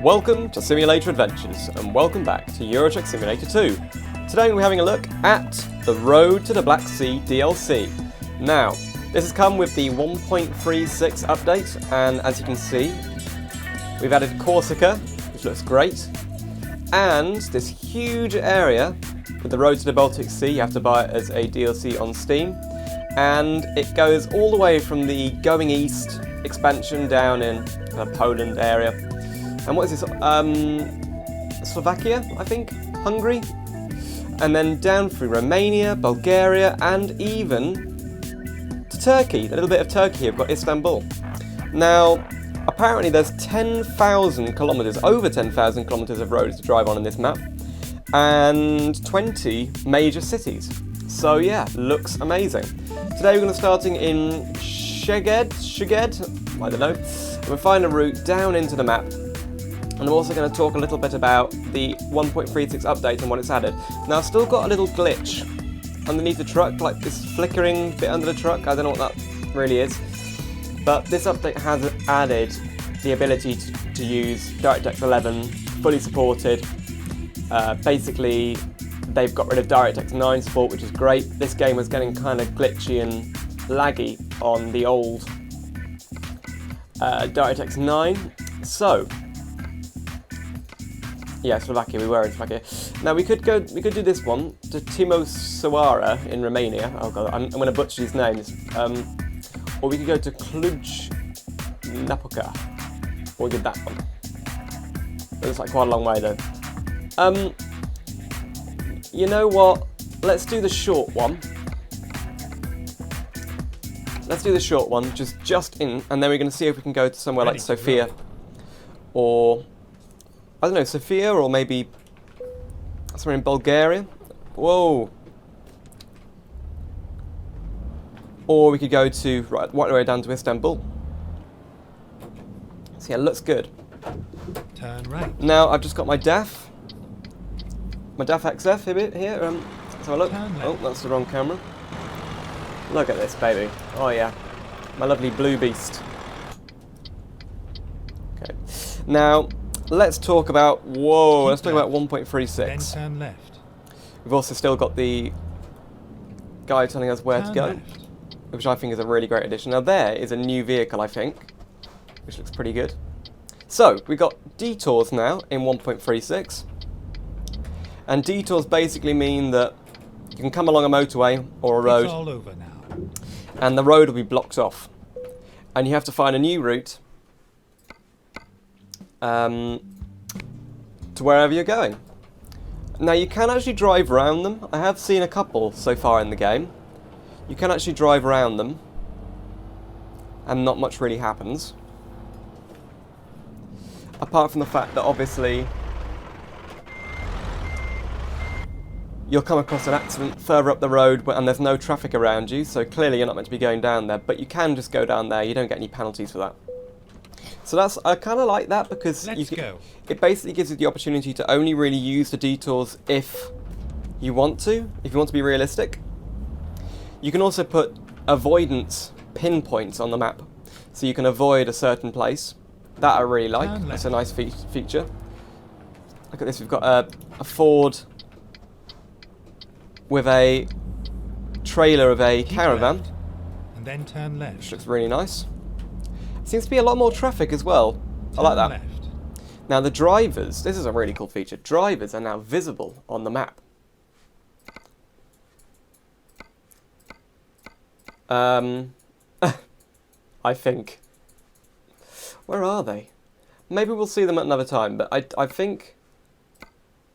Welcome to Simulator Adventures, and welcome back to Euro Truck Simulator 2. Today we're having a look at the Road to the Black Sea DLC. Now, this has come with the 1.36 update, and as you can see, we've added Corsica, which looks great, and this huge area with the Road to the Baltic Sea. You have to buy it as a DLC on Steam, and it goes all the way from the Going East expansion down in the Poland area. And what is this? Slovakia, I think? Hungary? And then down through Romania, Bulgaria, and even to Turkey. A little bit of Turkey here. We've got Istanbul. Now, apparently there's 10,000 kilometres, over 10,000 kilometres of roads to drive on in this map, and 20 major cities. So yeah, looks amazing. Today we're going to starting in Szeged, I don't know. And we'll find a route down into the map. And I'm also going to talk a little bit about the 1.36 update and what it's added. Now, I've still got a little glitch underneath the truck, like this flickering bit under the truck. I don't know what that really is. But this update has added the ability to use DirectX 11, fully supported. Basically, they've got rid of DirectX 9 support, which is great. This game was getting kind of glitchy and laggy on the old DirectX 9. So, yeah, Slovakia, we were in Slovakia. Now we could do this one to Timisoara in Romania. Oh god, I'm going to butcher these names. Or we could go to Cluj Napoca. Or we did that one. It looks like quite a long way though. You know what? Let's do the short one. Let's do the short one, just in, and then we're going to see if we can go to somewhere like Sofia, or I don't know, Sofia, or maybe somewhere in Bulgaria. Whoa! Or we could go to right the way down to Istanbul. So yeah, it looks good. Turn right. Now I've just got my DAF XF here. Let's have a look. Oh, that's the wrong camera. Look at this, baby. Oh yeah, my lovely blue beast. Okay. Now, let's talk about, let's talk about 1.36. Then turn left. We've also still got the guide telling us where to go, Left. which I think is a really great addition. Now there is a new vehicle, I think, which looks pretty good. So, we've got detours now in 1.36. And detours basically mean that you can come along a motorway or a road, It's all over now. and the road will be blocked off. And you have to find a new route to wherever you're going. Now you can actually drive around them. I have seen a couple so far in the game. You can actually drive around them and not much really happens. Apart from the fact that obviously you'll come across an accident further up the road and there's no traffic around you, so clearly you're not meant to be going down there, but you can just go down there. You don't get any penalties for that. So I kind of like that because it basically gives you the opportunity to only really use the detours if you want to be realistic. You can also put avoidance pinpoints on the map, so you can avoid a certain place. That I really like. That's a nice feature. Look at this, we've got a Ford with a trailer of a caravan. Left, and then turn left. Which looks really nice. Seems to be a lot more traffic as well. I like that. Left. Now the drivers, this is a really cool feature. Drivers are now visible on the map. I think. Where are they? Maybe we'll see them at another time, but I think...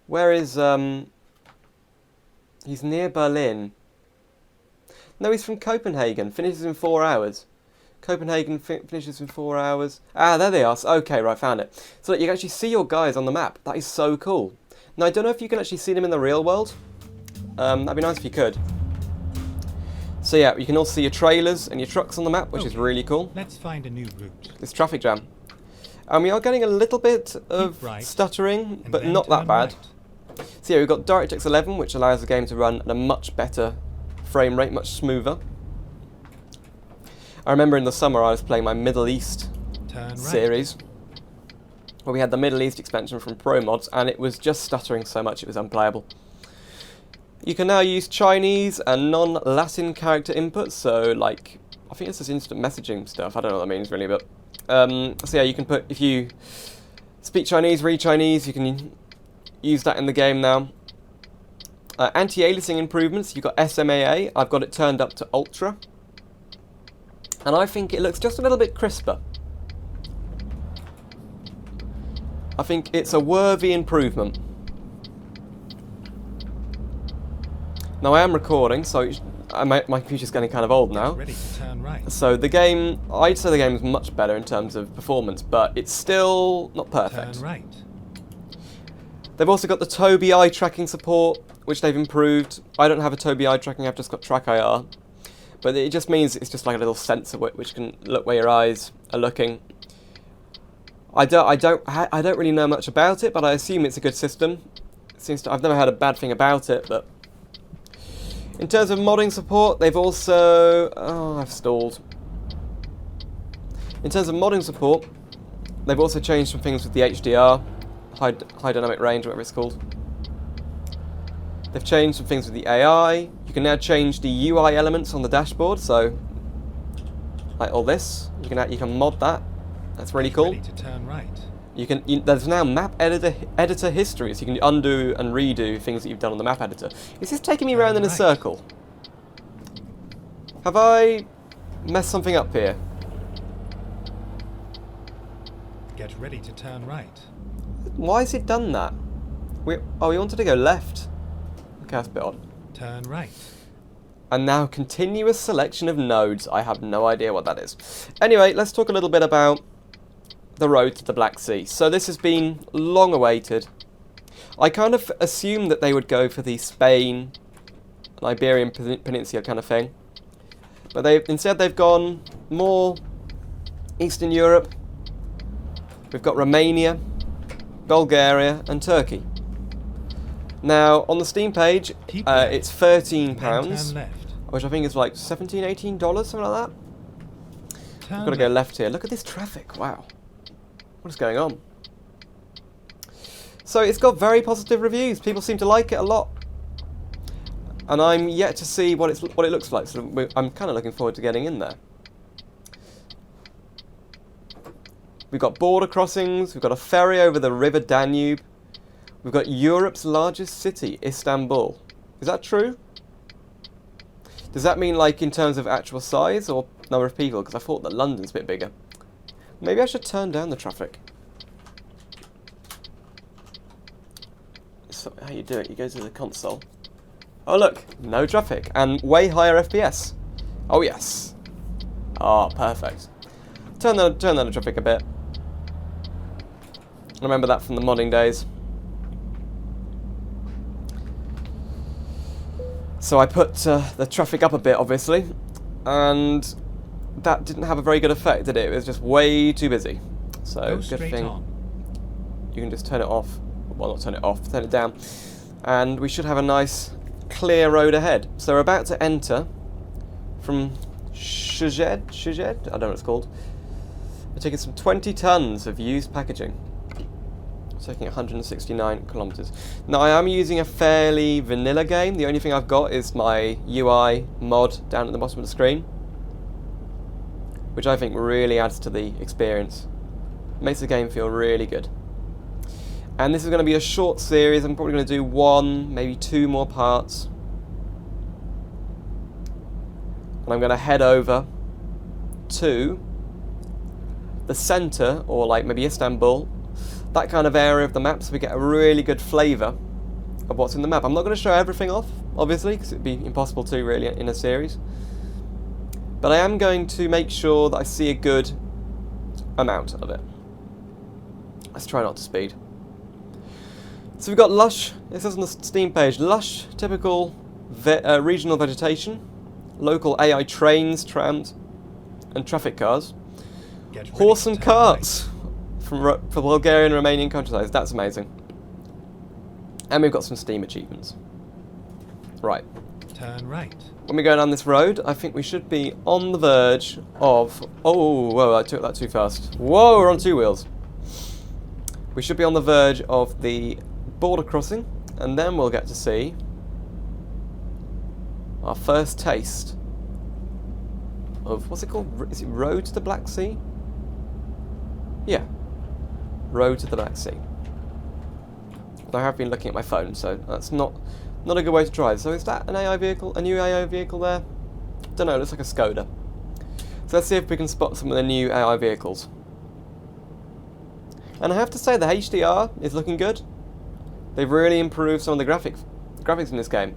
Where is... He's near Berlin. No, he's from Copenhagen. Finishes in 4 hours. Copenhagen finishes in 4 hours. Ah, there they are. Okay, right, found it. So that you can actually see your guys on the map. That is so cool. Now, I don't know if you can actually see them in the real world. That'd be nice if you could. So yeah, you can also see your trailers and your trucks on the map, which is really cool. Let's find a new route. This traffic jam. And we are getting a little bit of stuttering, but not that bad. Right. So yeah, we've got DirectX 11, which allows the game to run at a much better frame rate, much smoother. I remember in the summer I was playing my Middle East series, where we had the Middle East expansion from Pro Mods, and it was just stuttering so much it was unplayable. You can now use Chinese and non-Latin character inputs, so like, I think it's just instant messaging stuff, I don't know what that means really, but so yeah, you can put, if you speak Chinese, read Chinese, you can use that in the game now. Anti-aliasing improvements, you've got SMAA, I've got it turned up to Ultra, and I think it looks just a little bit crisper. I think it's a worthy improvement. Now I am recording, so my computer's getting kind of old now. Ready to turn right. So the game, I'd say the game is much better in terms of performance, but it's still not perfect. Turn right. They've also got the Tobii eye tracking support, which they've improved. I don't have a Tobii eye tracking, I've just got Track IR. But it just means it's just like a little sensor which can look where your eyes are looking. I don't really know much about it, but I assume it's a good system. I've never had a bad thing about it, but in terms of modding support, they've also... Oh, I've stalled. In terms of modding support, they've also changed some things with the HDR, high dynamic range, whatever it's called. They've changed some things with the AI. You can now change the UI elements on the dashboard, so like all this, you can mod that. That's really cool. Ready to turn right. There's now map editor history, so you can undo and redo things that you've done on the map editor. Is this taking me around in a circle? Have I messed something up here? Get ready to turn right. Why has it done that? We wanted to go left. Okay, that's a bit odd. Turn right. And now continuous selection of nodes. I have no idea what that is. Anyway, let's talk a little bit about the road to the Black Sea. So this has been long awaited. I kind of assumed that they would go for the Spain and Iberian Peninsula kind of thing. But instead they've gone more Eastern Europe. We've got Romania, Bulgaria and Turkey. Now on the Steam page it's £13, turn left. which I think is like $17, $18, something like that. I've got to go left here. Look at this traffic, wow. What is going on? So it's got very positive reviews. People seem to like it a lot. And I'm yet to see what it looks like, so I'm kind of looking forward to getting in there. We've got border crossings, we've got a ferry over the River Danube, we've got Europe's largest city, Istanbul. Is that true? Does that mean like in terms of actual size or number of people? Because I thought that London's a bit bigger. Maybe I should turn down the traffic. So how you do it, you go to the console. Oh look, no traffic and way higher FPS. Oh yes. Ah, perfect. Turn down the traffic a bit. I remember that from the modding days. So I put the traffic up a bit, obviously, and that didn't have a very good effect, did it? It was just way too busy. So good thing you can just turn it off. Well, not turn it off, turn it down. And we should have a nice clear road ahead. So we're about to enter from Szeged? I don't know what it's called. We're taking some 20 tons of used packaging. Taking 169 kilometers. Now I am using a fairly vanilla game. The only thing I've got is my UI mod down at the bottom of the screen, which I think really adds to the experience. Makes the game feel really good. And this is going to be a short series. I'm probably going to do one, maybe two more parts. And I'm going to head over to the center, or like maybe Istanbul, that kind of area of the map, so we get a really good flavour of what's in the map. I'm not going to show everything off, obviously, because it'd be impossible to really in a series. But I am going to make sure that I see a good amount of it. Let's try not to speed. So we've got lush, it says on the Steam page, lush, typical regional vegetation, local AI trains, trams, and traffic cars. Horse and carts for Bulgarian and Romanian countryside. That's amazing. And we've got some Steam achievements. Right. Turn right. When we go down this road, I think we should be on the verge of... Oh, whoa, I took that too fast. Whoa, we're on two wheels. we should be on the verge of the border crossing, and then we'll get to see our first taste of, what's it called? Is it Road to the Black Sea? Yeah, Road to the Black Sea. I have been looking at my phone, so that's not a good way to drive. So is that an AI vehicle? A new AI vehicle there? Don't know, it looks like a Skoda. So let's see if we can spot some of the new AI vehicles. And I have to say the HDR is looking good. They've really improved some of the graphics in this game.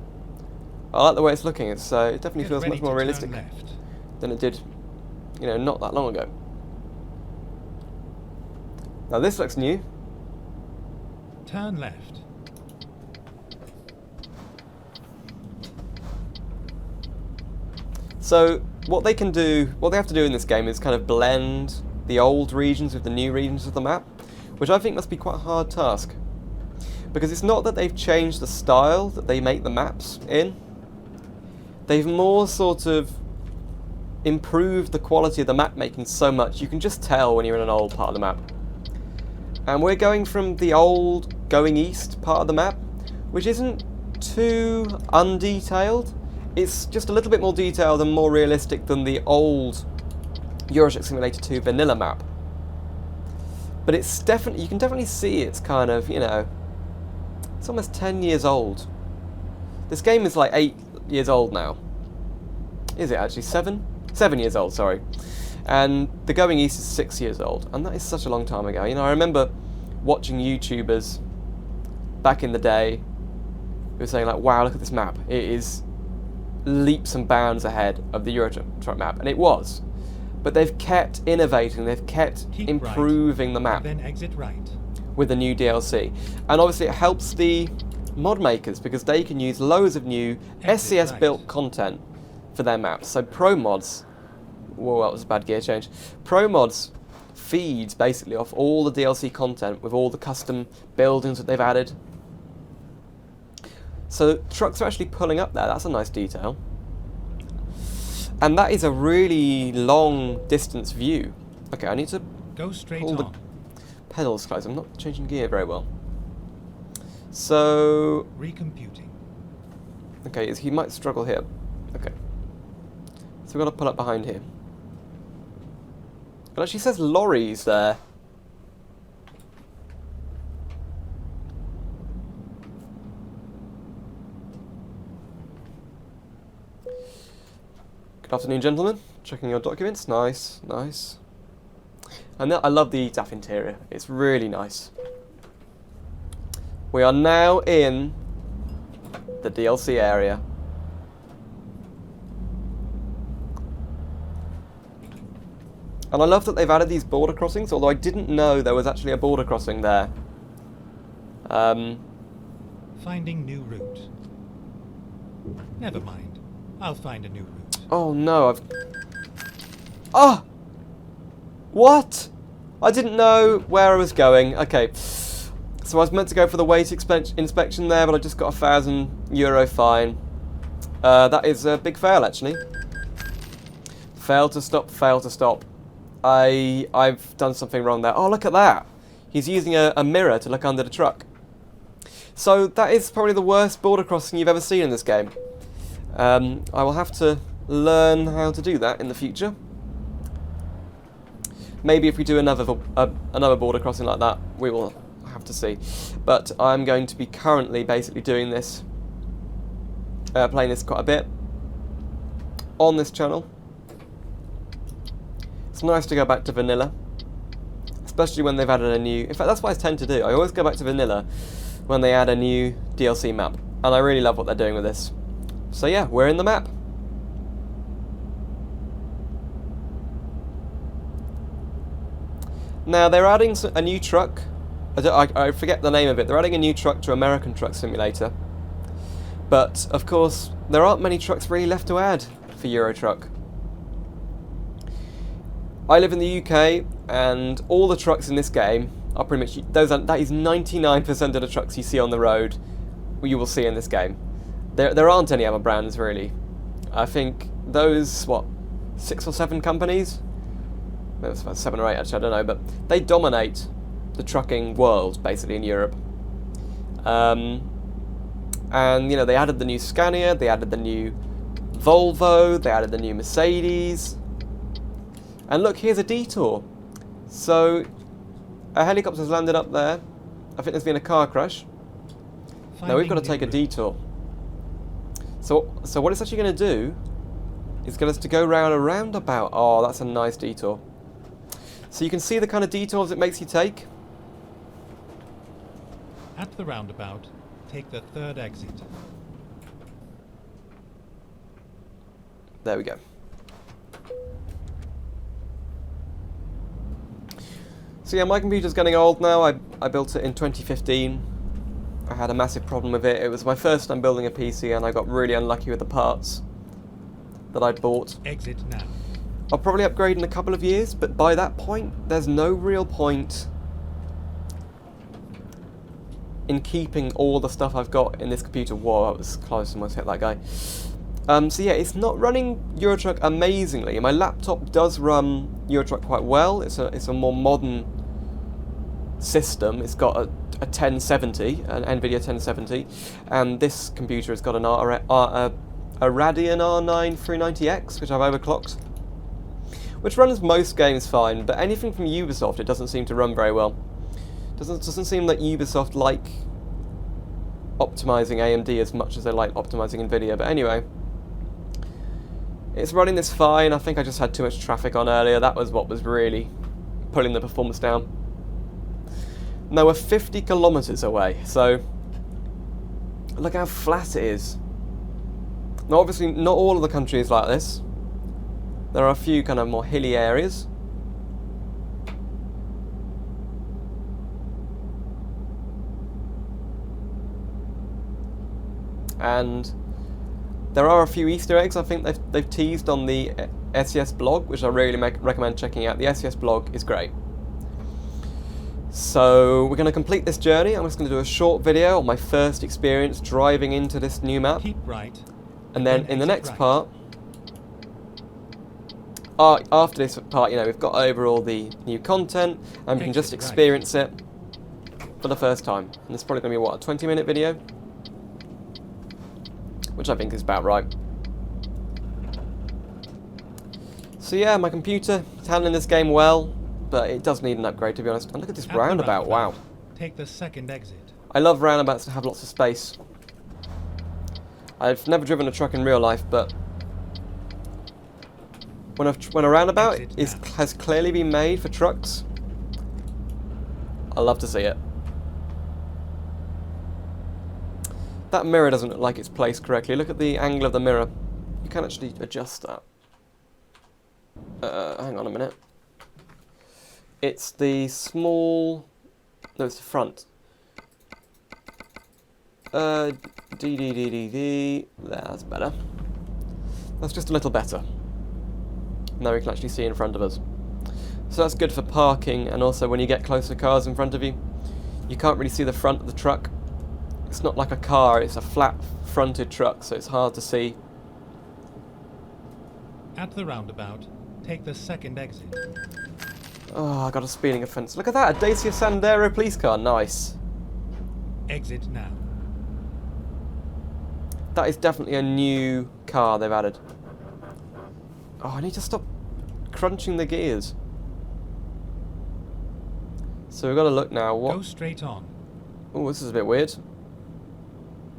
I like the way it's looking. It definitely feels much more realistic than it did, you know, not that long ago. Now this looks new. Turn left. So what they have to do in this game is kind of blend the old regions with the new regions of the map, which I think must be quite a hard task. Because it's not that they've changed the style that they make the maps in. They've more sort of improved the quality of the map making so much, you can just tell when you're in an old part of the map. And we're going from the old going east part of the map, which isn't too undetailed. It's just a little bit more detailed and more realistic than the old Euro Truck Simulator 2 vanilla map. But it's definitely, you can definitely see it's kind of, you know, it's almost 10 years old. This game is like 8 years old now. Is it actually 7? 7 years old, sorry. And the Going East is 6 years old, and that is such a long time ago. You know, I remember watching YouTubers back in the day who were saying like, wow, look at this map. It is leaps and bounds ahead of the Euro Truck map, and it was. But they've kept innovating, they've kept improving the map. Then exit right. With the new DLC. And obviously it helps the mod makers because they can use loads of new SCS built content for their maps. So Pro Mods, whoa, that was a bad gear change. Pro Mods feeds basically off all the DLC content with all the custom buildings that they've added. So trucks are actually pulling up there, that's a nice detail. And that is a really long distance view. Okay, I need to go straight pull the on. pedals close. I'm not changing gear very well. So Recomputing. okay, he might struggle here. Okay. So we've got to pull up behind here. It actually says lorries there. Good afternoon, gentlemen. Checking your documents. Nice, nice. And I love the DAF interior. It's really nice. We are now in the DLC area. And I love that they've added these border crossings, although I didn't know there was actually a border crossing there. Finding new route. Never mind. I'll find a new route. Oh no, Oh! What? I didn't know where I was going. Okay. So I was meant to go for the weight inspection there, but I just got a €1,000 fine. That is a big fail, actually. Fail to stop, fail to stop. I've done something wrong there. Oh, look at that. He's using a mirror to look under the truck. So that is probably the worst border crossing you've ever seen in this game. I will have to learn how to do that in the future. Maybe if we do another border crossing like that, we will have to see. But I'm going to be currently basically doing this, playing this quite a bit on this channel. It's nice to go back to vanilla, especially when they've added a new... In fact, that's what I tend to do. I always go back to vanilla when they add a new DLC map, and I really love what they're doing with this. So yeah, we're in the map. Now they're adding a new truck. I forget the name of it. They're adding a new truck to American Truck Simulator. But of course, there aren't many trucks really left to add for Euro Truck. I live in the UK, and all the trucks in this game are pretty much that is 99% of the trucks you see on the road you will see in this game. There aren't any other brands really. I think those 6 or 7 companies, maybe it's about 7 or 8 actually, I don't know, but they dominate the trucking world, basically, in Europe. And, you know, they added the new Scania, they added the new Volvo, they added the new Mercedes. And look, here's a Detour. So, a helicopter's landed up there. I think there's been a car crash. Now we've got to take a detour. So what it's actually going to do is get us to go round a roundabout. Oh, that's a nice detour. So you can see the kind of detours it makes you take. At the roundabout, take the third exit. There we go. So yeah, my computer's getting old now. I built it in 2015. I had a massive problem with it. It was my first time building a PC and I got really unlucky with the parts that I'd bought. Exit now. I'll probably upgrade in a couple of years, but by that point, there's no real point in keeping all the stuff I've got in this computer. Whoa, I was close, almost hit that guy. So yeah, it's not running Eurotruck amazingly. My laptop does run Eurotruck quite well. It's a more modern system. It's got a 1070, an NVIDIA 1070, and this computer has got a Radeon R9 390X, which I've overclocked, which runs most games fine, but anything from Ubisoft, it doesn't seem to run very well. Doesn't seem like Ubisoft like optimizing AMD as much as they like optimizing NVIDIA, but anyway. It's running this fine. I think I just had too much traffic on earlier. That was what was really pulling the performance down. Now we're 50 kilometers away, so look how flat it is. Now obviously not all of the country is like this. There are a few kind of more hilly areas. And there are a few Easter eggs I think they've teased on the SES blog, which I really recommend checking out. The SES blog is great. So we're going to complete this journey. I'm just going to do a short video on my first experience driving into this new map. Keep right. And then in the next part, after this part, you know, we've got over all the new content and we can just experience it for the first time. And it's probably going to be, what, a 20-minute video? Which I think is about right. So yeah, my computer is handling this game well, but it does need an upgrade, to be honest. And look at this roundabout, wow. Take the second exit. I love roundabouts to have lots of space. I've never driven a truck in real life, but when a roundabout has clearly been made for trucks, I love to see it. That mirror doesn't look like it's placed correctly. Look at the angle of the mirror. You can actually adjust that. Hang on a minute. It's the small... No, it's the front. There, that's better. That's just a little better. Now we can actually see in front of us. So that's good for parking, and also when you get close to cars in front of you, you can't really see the front of the truck. It's not like a car, it's a flat-fronted truck, so it's hard to see. At the roundabout, take the second exit. Oh, I got a speeding offence. Look at that, a Dacia Sandero police car, nice. Exit now. That is definitely a new car they've added. Oh, I need to stop crunching the gears. So we've got to look now. What? Go straight on. Oh, this is a bit weird.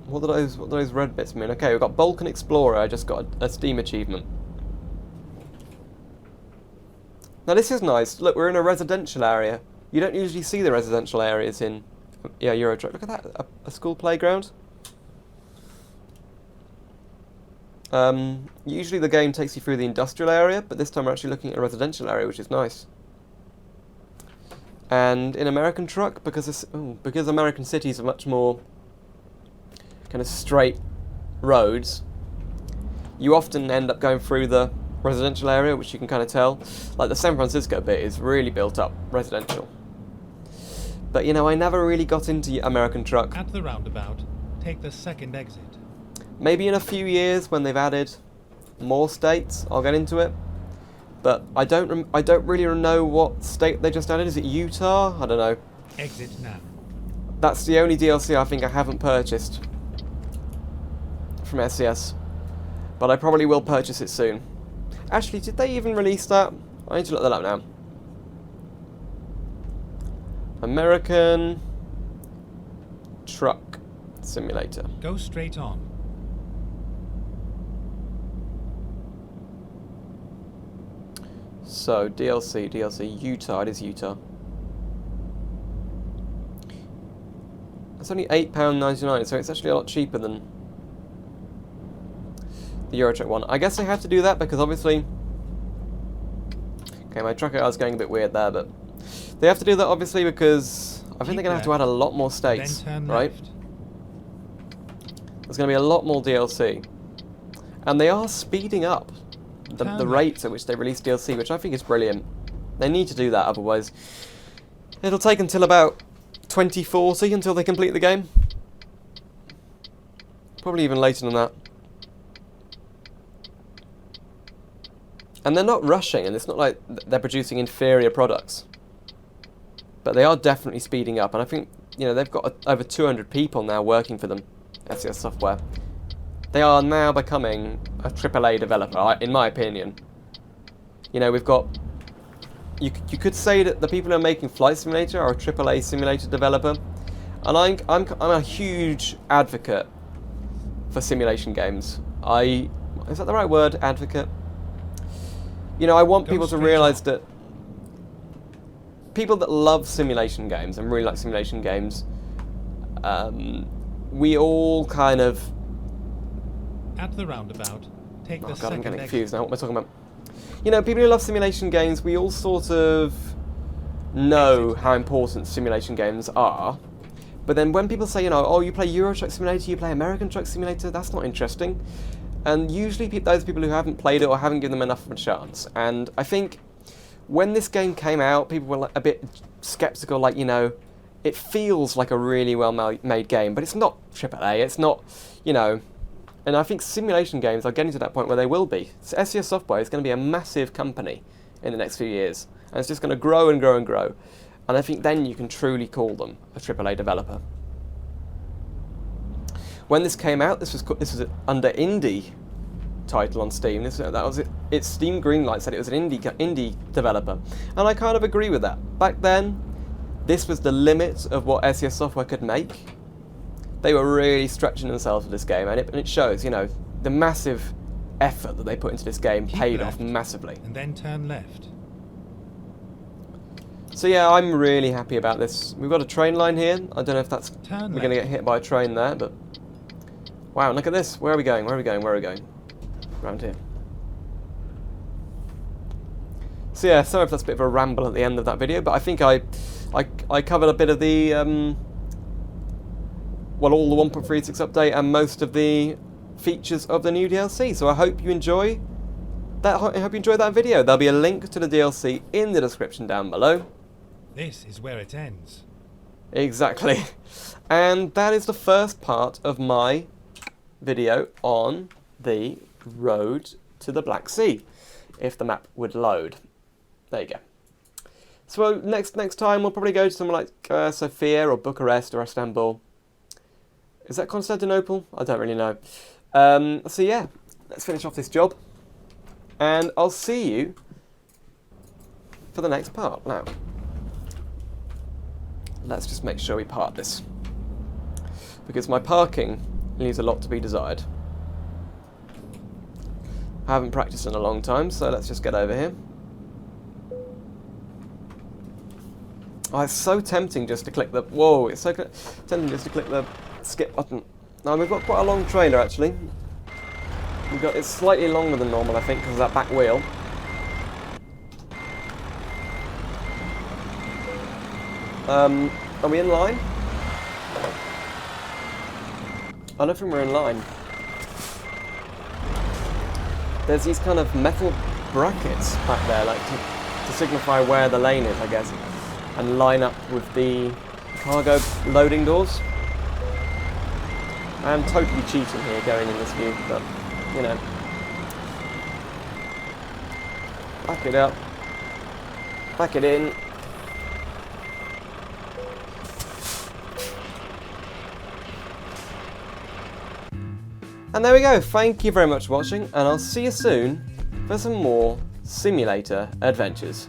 What do those red bits mean? Okay, we've got Balkan Explorer. I just got a Steam achievement. Now this is nice. Look, we're in a residential area. You don't usually see the residential areas in Eurotruck. Look at that, a school playground. Usually the game takes you through the industrial area, but this time we're actually looking at a residential area, which is nice. And in American Truck, because American cities are much more kind of straight roads, you often end up going through the residential area, which you can kind of tell. Like the San Francisco bit is really built up residential. But you know, I never really got into American Truck. At the roundabout, take the second exit. Maybe in a few years when they've added more states, I'll get into it. But I don't really know what state they just added. Is it Utah? I don't know. Exit now. That's the only DLC I think I haven't purchased from SCS. But I probably will purchase it soon. Actually, did they even release that? I need to look that up now. American Truck Simulator. Go straight on. So, DLC, Utah, it is Utah. It's only £8.99, so it's actually a lot cheaper than the Euro Truck one. I guess they have to do that because obviously... Okay, my tracker is going a bit weird there, but... They have to do that obviously because I think they're going to have to add a lot more states, right? There's going to be a lot more DLC. And they are speeding up the rates at which they release DLC, which I think is brilliant. They need to do that, otherwise it'll take until about 2040 until they complete the game. Probably even later than that. And they're not rushing, and it's not like they're producing inferior products. But they are definitely speeding up, and I think, you know, they've got over 200 people now working for them, SCS Software. They are now becoming a AAA developer, in my opinion. You know, we've got... You could say that the people who are making Flight Simulator are a AAA simulator developer. And I'm a huge advocate for simulation games. Is that the right word, advocate? You know, I want people to realise that people that love simulation games and really like simulation games, we all kind of... At the roundabout, take the Oh god, I'm second getting exit. confused now. What am I talking about? You know, people who love simulation games, we all sort of know how important simulation games are. But then when people say, you know, oh, you play Euro Truck Simulator, you play American Truck Simulator, that's not interesting. And usually those people who haven't played it or haven't given them enough of a chance. And I think when this game came out, people were like a bit skeptical, like, you know, it feels like a really well-made game, but it's not AAA, it's not, you know... And I think simulation games are getting to that point where they will be. So SCS Software is going to be a massive company in the next few years. And it's just going to grow and grow and grow. And I think then you can truly call them a AAA developer. When this came out, this was under indie title on Steam. That was it. Its Steam Greenlight said it was an indie developer. And I kind of agree with that. Back then, this was the limit of what SCS Software could make. They were really stretching themselves for this game, and it shows, you know, the massive effort that they put into this game paid off massively. And then turn left. So yeah, I'm really happy about this. We've got a train line here. I don't know if that's... Turn we're going to get hit by a train there, but... Wow, look at this. Where are we going? Where are we going? Where are we going? Around here. So yeah, sorry if that's a bit of a ramble at the end of that video, but I think I covered a bit of the... well, all the 1.36 update and most of the features of the new DLC. So I hope you enjoy that. I hope you enjoyed that video. There'll be a link to the DLC in the description down below. This is where it ends. Exactly. And that is the first part of my video on the road to the Black Sea, if the map would load. There you go. So next time we'll probably go to somewhere like Sofia or Bucharest or Istanbul. Is that Constantinople? I don't really know. So yeah, let's finish off this job. And I'll see you for the next part. Now, let's just make sure we park this. Because my parking leaves a lot to be desired. I haven't practiced in a long time, so let's just get over here. Oh, it's so tempting just to click the... Whoa, it's so tempting just to click the skip button. Now, we've got quite a long trailer, actually. It's slightly longer than normal, I think, because of that back wheel. Are we in line? I don't think we're in line. There's these kind of metal brackets back there, like to signify where the lane is, I guess, and line up with the cargo loading doors. I am totally cheating here going in this view, but, you know. Back it up. Back it in. And there we go, thank you very much for watching, and I'll see you soon for some more simulator adventures.